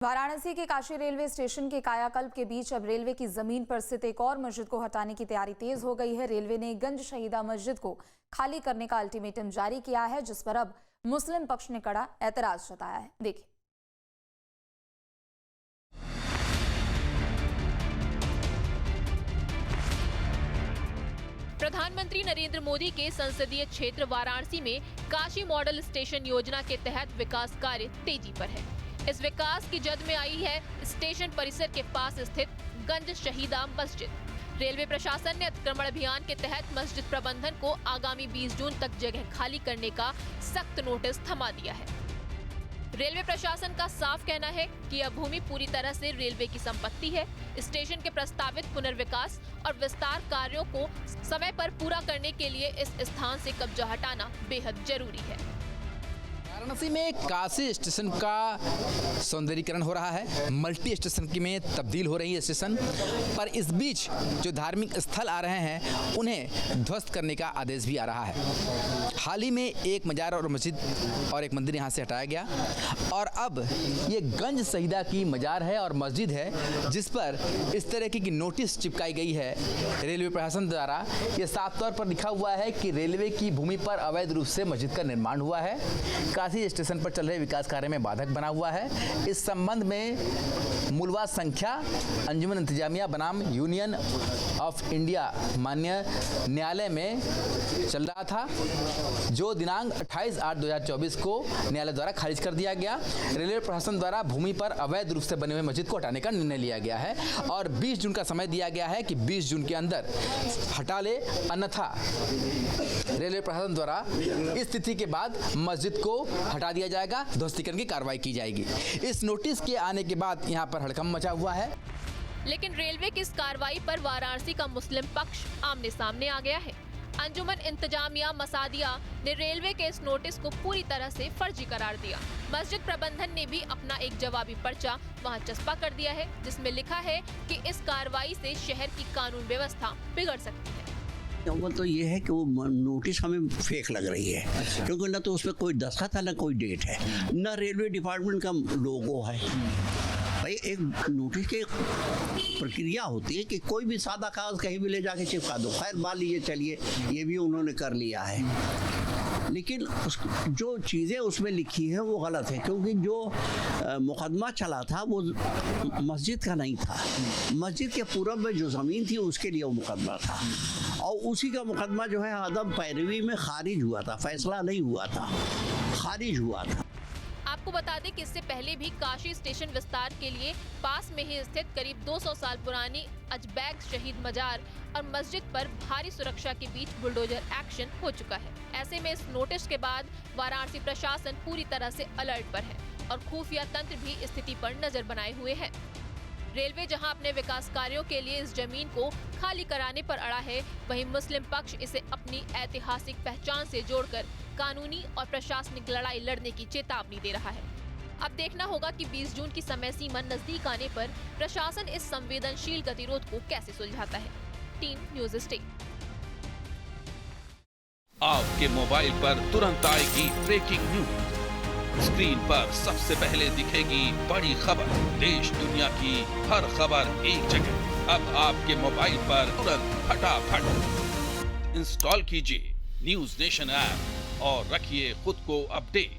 वाराणसी के Kashi railway station के कायाकल्प के बीच अब रेलवे की जमीन पर स्थित एक और मस्जिद को हटाने की तैयारी तेज हो गई है। रेलवे ने गंज शहीदा मस्जिद को खाली करने का अल्टीमेटम जारी किया है, जिस पर अब मुस्लिम पक्ष ने कड़ा ऐतराज जताया है। देखिए। प्रधानमंत्री नरेंद्र मोदी के संसदीय क्षेत्र वाराणसी में काशी मॉडल स्टेशन योजना के तहत विकास कार्य तेजी पर है। इस विकास की जद में आई है स्टेशन परिसर के पास स्थित गंज शहीदा मस्जिद। रेलवे प्रशासन ने अतिक्रमण अभियान के तहत मस्जिद प्रबंधन को आगामी 20 जून तक जगह खाली करने का सख्त नोटिस थमा दिया है। रेलवे प्रशासन का साफ कहना है कि यह भूमि पूरी तरह से रेलवे की संपत्ति है। स्टेशन के प्रस्तावित पुनर्विकास और विस्तार कार्यों को समय पर पूरा करने के लिए इस स्थान से कब्जा हटाना बेहद जरूरी है। वाराणसी में काशी स्टेशन का सौंदर्यीकरण हो रहा है, मल्टी स्टेशन की में तब्दील हो रही है स्टेशन पर। इस बीच जो धार्मिक स्थल आ रहे हैं उन्हें ध्वस्त करने का आदेश भी आ रहा है। हाल ही में एक मजार और मस्जिद और एक मंदिर यहां से हटाया गया और अब ये गंज शहीदा की मजार है और मस्जिद है, जिस पर इस तरह की नोटिस चिपकाई गई है रेलवे प्रशासन द्वारा। ये साफ तौर पर लिखा हुआ है कि रेलवे की भूमि पर अवैध रूप से मस्जिद का निर्माण हुआ है, काशी स्टेशन पर चल रहे विकास कार्य में बाधक बना हुआ है। इस संबंध में मूलवाद संख्या अंजुमन इंतजामिया बनाम यूनियन ऑफ इंडिया माननीय न्यायालय में चल रहा था, जो दिनांक 28/8/2024 को न्यायालय द्वारा खारिज कर दिया गया। रेलवे प्रशासन द्वारा भूमि पर अवैध रूप से बने हुए मस्जिद को हटाने का निर्णय लिया गया है और 20 जून का समय दिया गया है कि 20 जून के अंदर हटा ले, अन्यथा रेलवे प्रशासन द्वारा इस तिथि के बाद मस्जिद को हटा दिया जाएगा, ध्वस्तीकरण की कार्रवाई की जाएगी। इस नोटिस के आने के बाद यहां पर हड़कंप मचा हुआ है। लेकिन रेलवे की इस कार्रवाई पर वाराणसी का मुस्लिम पक्ष आमने सामने आ गया है। अंजुमन इंतजामिया मसादिया ने रेलवे के इस नोटिस को पूरी तरह से फर्जी करार दिया। मस्जिद प्रबंधन ने भी अपना एक जवाबी पर्चा वहां चस्पा कर दिया है, जिसमें लिखा है कि इस कार्रवाई से शहर की कानून व्यवस्था बिगड़ सकती है। अव्वल तो ये है कि वो नोटिस हमें फेक लग रही है। अच्छा। क्योंकि न तो उसमें कोई दस्तखत है, न कोई डेट है, न रेलवे डिपार्टमेंट का लोगो है। भाई एक नोटिस की प्रक्रिया होती है कि कोई भी सादा कागज कहीं भी ले जाके चिपका दो। खैर मान लीजिए, चलिए ये भी उन्होंने कर लिया है, लेकिन जो चीज़ें उसमें लिखी हैं वो गलत है। क्योंकि जो मुकदमा चला था वो मस्जिद का नहीं था, मस्जिद के पूरब में जो ज़मीन थी उसके लिए वो मुकदमा था और उसी का मुकदमा जो है अदम पैरवी में खारिज हुआ था, फैसला नहीं हुआ था, खारिज हुआ था। आपको बता दें कि इससे पहले भी काशी स्टेशन विस्तार के लिए पास में ही स्थित करीब 200 साल पुरानी अजबैग शहीद मजार और मस्जिद पर भारी सुरक्षा के बीच बुलडोजर एक्शन हो चुका है। ऐसे में इस नोटिस के बाद वाराणसी प्रशासन पूरी तरह से अलर्ट पर है और खुफिया तंत्र भी स्थिति पर नजर बनाए हुए है। रेलवे जहां अपने विकास कार्यों के लिए इस जमीन को खाली कराने पर अड़ा है, वहीं मुस्लिम पक्ष इसे अपनी ऐतिहासिक पहचान से जोड़कर कानूनी और प्रशासनिक लड़ाई लड़ने की चेतावनी दे रहा है। अब देखना होगा कि 20 जून की समय सीमा नजदीक आने पर प्रशासन इस संवेदनशील गतिरोध को कैसे सुलझाता है। Team news stay. आपके मोबाइल पर तुरंत आएगी ब्रेकिंग न्यूज। स्क्रीन पर सबसे पहले दिखेगी बड़ी खबर, देश दुनिया की हर खबर एक जगह। अब आपके मोबाइल पर तुरंत फटाफट इंस्टॉल कीजिए न्यूज़ नेशन ऐप और रखिए खुद को अपडेट।